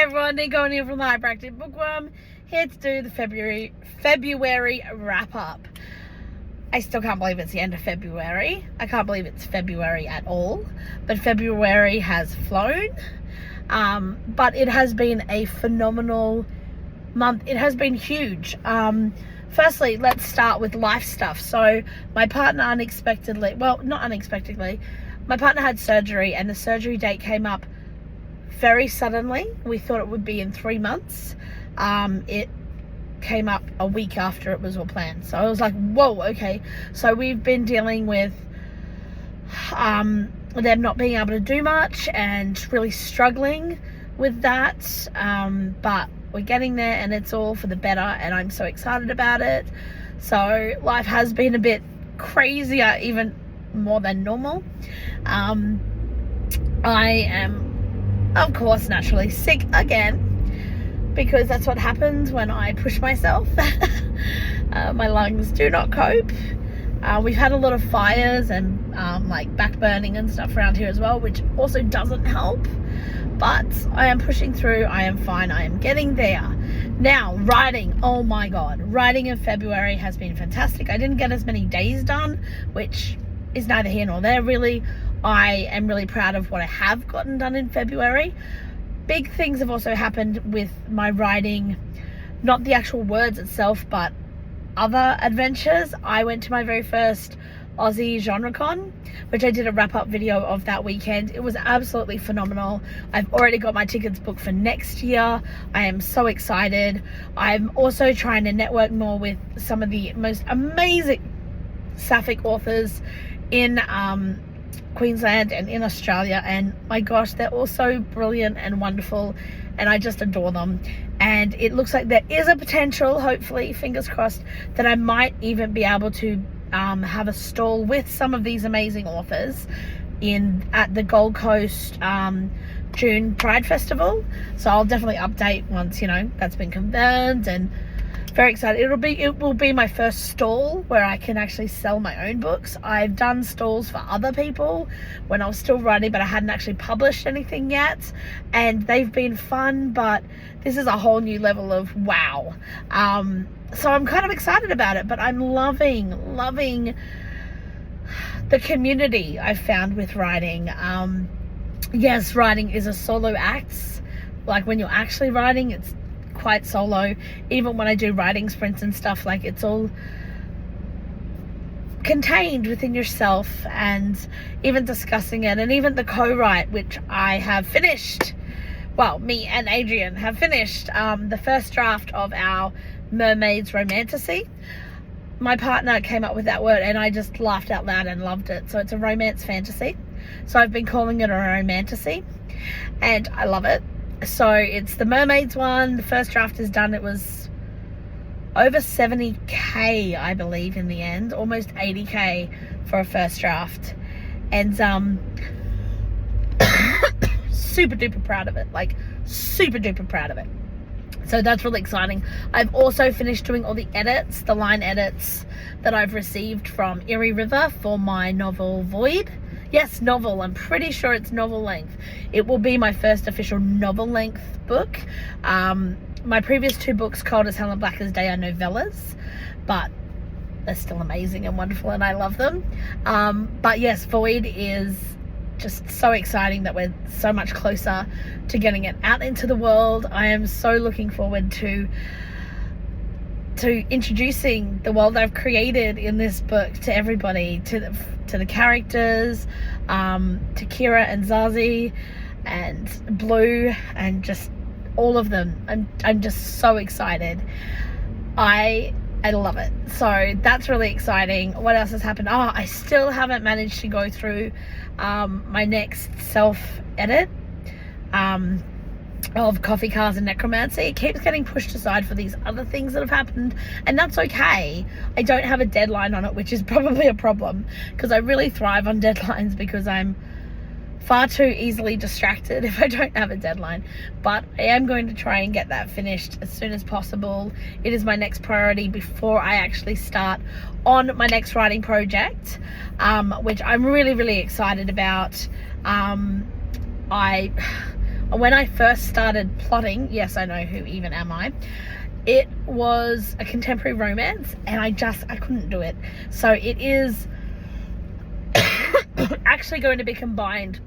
Hey everyone, Neen here from the Hyperactive Bookworm, here to do the February wrap up. I still can't believe it's the end of February. I can't believe it's February at all, but February has flown. But it has been a phenomenal month. It has been huge. Firstly, let's start with life stuff. So my partner unexpectedly, well, not unexpectedly, my partner had surgery and the surgery date came up very suddenly. We thought it would be in 3 months. It came up a week after it was all planned. So I was like, whoa, okay. So we've been dealing with them not being able to do much and really struggling with that. But we're getting there and it's all for the better and I'm so excited about it. So life has been a bit crazier, even more than normal. I am, of course, naturally sick again, because that's what happens when I push myself. My lungs do not cope. We've had a lot of fires and like back burning and stuff around here as well, which also doesn't help. But I am pushing through. I am fine. I am getting there. Now, writing. Oh my God. Writing in February has been fantastic. I didn't get as many days done, which is neither here nor there really. I am really proud of what I have gotten done in February. Big things have also happened with my writing, not the actual words itself, but other adventures. I went to my very first Aussie GenreCon, which I did a wrap-up video of that weekend. It was absolutely phenomenal. I've already got my tickets booked for next year. I am so excited. I'm also trying to network more with some of the most amazing sapphic authors in Queensland and in Australia, and my gosh, they're all so brilliant and wonderful and I just adore them. And it looks like there is a potential, hopefully, fingers crossed, that I might even be able to have a stall with some of these amazing authors at the Gold Coast June Pride Festival. So I'll definitely update once, that's been confirmed, and very excited. It will be my first stall where I can actually sell my own books. I've done stalls for other people when I was still writing, but I hadn't actually published anything yet, and they've been fun, but this is a whole new level of wow. So I'm kind of excited about it, but I'm loving the community I've found with writing. Yes, writing is a solo act. Like when you're actually writing, it's quite solo. Even when I do writing sprints and stuff, like it's all contained within yourself, and even discussing it, and even the co-write, which I have finished. Well, me and Adrian have finished the first draft of our Mermaids Romantasy. My partner came up with that word and I just laughed out loud and loved it. So it's a romance fantasy. So I've been calling it a romantasy and I love it. So it's the mermaids one. The first draft is done. It was over 70k, I believe, in the end, almost 80k for a first draft, and super duper proud of it, like super duper proud of it. So that's really exciting. I've also finished doing all the edits, the line edits that I've received from Erie River for my novel Void. Yes, novel. I'm pretty sure it's novel length. It will be my first official novel length book. My previous 2 books, Cold as Hell and Black as Day, are novellas, but they're still amazing and wonderful and I love them. But yes, Void is just so exciting that we're so much closer to getting it out into the world. I am so looking forward to introducing the world I've created in this book to everybody, to the characters, to Kira and Zazie and Blue, and just all of them. I'm just so excited. I love it. So that's really exciting. What else has happened? I still haven't managed to go through my next self-edit of Coffee, Cars and Necromancy. It keeps getting pushed aside for these other things that have happened, and that's okay. I don't have a deadline on it, which is probably a problem, because I really thrive on deadlines because I'm far too easily distracted if I don't have a deadline. But I am going to try and get that finished as soon as possible. It is my next priority before I actually start on my next writing project, which I'm really excited about. when I first started plotting, yes, I know, who even am I, it was a contemporary romance, and I couldn't do it. So it is actually going to be combined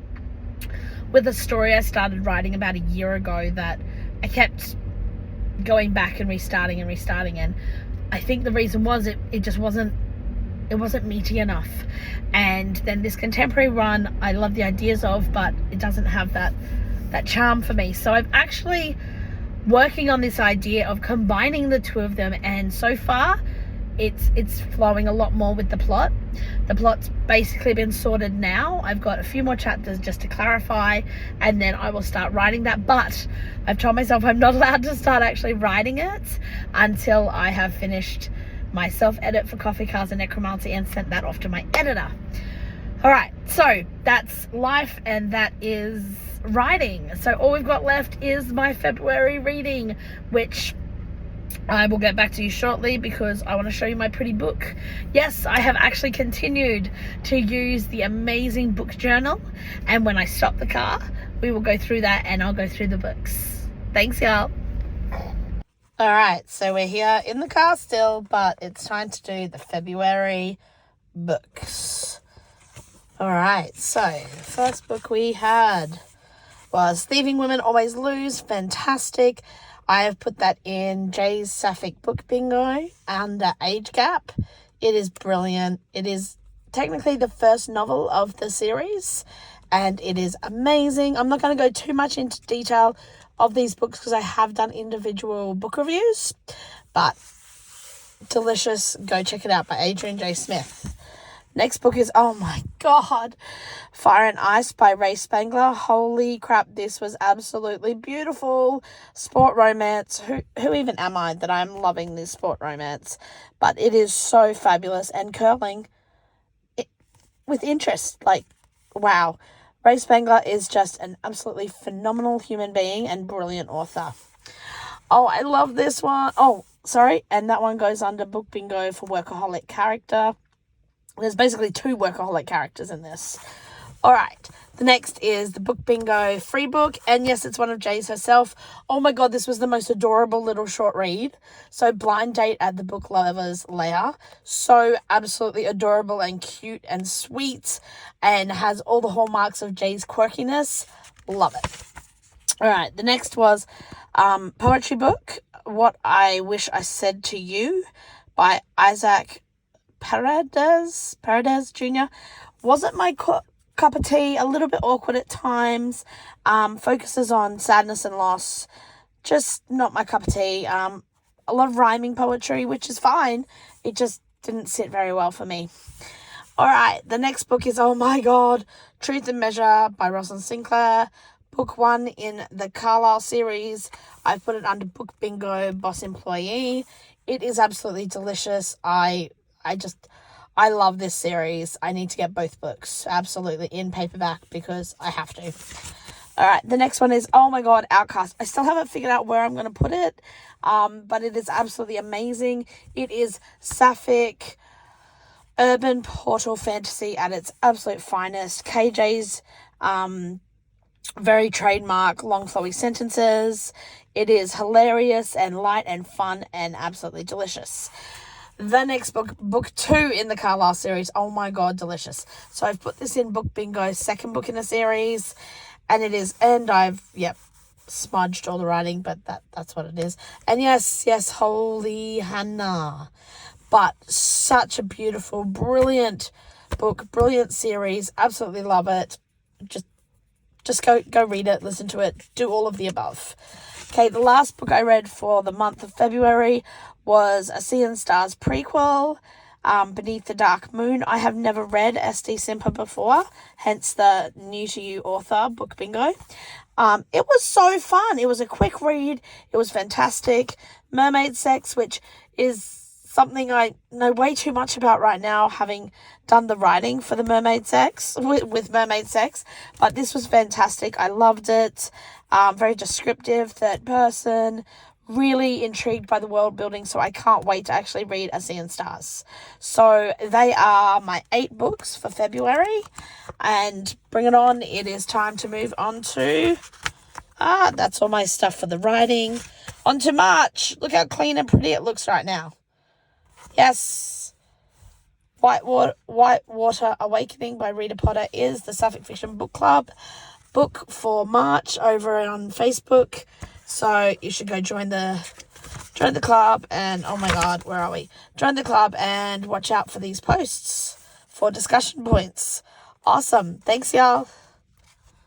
with a story I started writing about a year ago that I kept going back and restarting, and I think the reason was it just wasn't meaty enough. And then this contemporary run I love the ideas of, but it doesn't have that charm for me. So I'm actually working on this idea of combining the two of them, and so far it's flowing a lot more with the plot. The plot's basically been sorted now. I've got a few more chapters just to clarify, and then I will start writing that. But I've told myself I'm not allowed to start actually writing it until I have finished my self-edit for Coffee, Cars and Necromancy and sent that off to my editor. All right, so that's life, and that is writing. So all we've got left is my February reading, which I will get back to you shortly because I want to show you my pretty book. Yes, I have actually continued to use the amazing book journal, and when I stop the car, we will go through that and I'll go through the books. Thanks, y'all. All right, so we're here in the car still, but it's time to do the February books. All right, so the first book we had was Thieving Women Always Lose. Fantastic. I have put that in Jay's Sapphic Book Bingo under Age Gap. It is brilliant. It is technically the first novel of the series, and it is amazing. I'm not going to go too much into detail of these books because I have done individual book reviews, but delicious. Go check it out by Adrian J. Smith. Next book is, oh my God, Fire and Ice by Ray Spangler. Holy crap, this was absolutely beautiful. Sport romance. Who even am I that I'm loving this sport romance? But it is so fabulous and curling with interest. Like, wow. Ray Spangler is just an absolutely phenomenal human being and brilliant author. Oh, I love this one. Oh, sorry. And that one goes under Book Bingo for Workaholic Character. There's basically 2 workaholic characters in this. All right. The next is the Book Bingo free book. And yes, it's one of Jay's herself. Oh my God, this was the most adorable little short read. So Blind Date at the Book Lover's Lair. So absolutely adorable and cute and sweet, and has all the hallmarks of Jay's quirkiness. Love it. All right. The next was poetry book, What I Wish I Said to You by Isaac Paredes Jr. Wasn't my cup of tea, a little bit awkward at times, focuses on sadness and loss, just not my cup of tea. A lot of rhyming poetry, which is fine, it just didn't sit very well for me. All right, the next book is, oh my God, Truth and Measure by Rosalind Sinclair, book 1 in the Carlisle series. I've put it under Book Bingo Boss Employee. It is absolutely delicious. I love this series. I need to get both books absolutely in paperback because I have to. All right, the next one is, oh my God, Outcast. I still haven't figured out where I'm going to put it, but it is absolutely amazing. It is sapphic, urban portal fantasy at its absolute finest. KJ's very trademark long flowy sentences. It is hilarious and light and fun and absolutely delicious. The next book, book 2 in the Carlisle series. Oh my God, delicious. So I've put this in Book Bingo's second book in the series, and it is, and I've, smudged all the writing, but that's what it is. And yes, Holy Hannah. But such a beautiful, brilliant book, brilliant series. Absolutely love it. Just go read it, listen to it, do all of the above. Okay, the last book I read for the month of February was A Sea and Stars prequel, Beneath the Dark Moon. I have never read S.D. Simper before, hence the new to you author, Book Bingo. It was so fun. It was a quick read. It was fantastic. Mermaid sex, which is something I know way too much about right now, having done the writing for the mermaid sex, with mermaid sex. But this was fantastic. I loved it. Very descriptive, third person. Really intrigued by the world building, so I can't wait to actually read A Sea and Stars. So they are my 8 books for February, and bring it on. It is time to move on to That's all my stuff for the writing. On to March. Look how clean and pretty it looks right now. Yes. Whitewater Awakening by Rita Potter is the Suffolk Fiction Book Club book for March over on Facebook. So you should go join the club, and oh my god, where are we? Join the club and watch out for these posts for discussion points. Awesome. Thanks, y'all.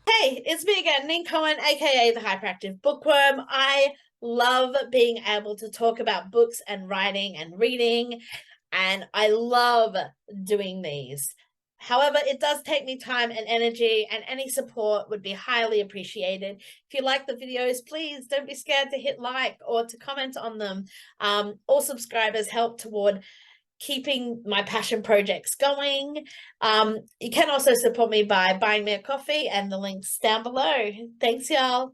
Hey, it's me again, Neen Cohen, aka the Hyperactive Bookworm. I love being able to talk about books and writing and reading, and I love doing these. However, it does take me time and energy, and any support would be highly appreciated. If you like the videos, please don't be scared to hit like or to comment on them. All subscribers help toward keeping my passion projects going. You can also support me by buying me a coffee, and the link's down below. Thanks, y'all.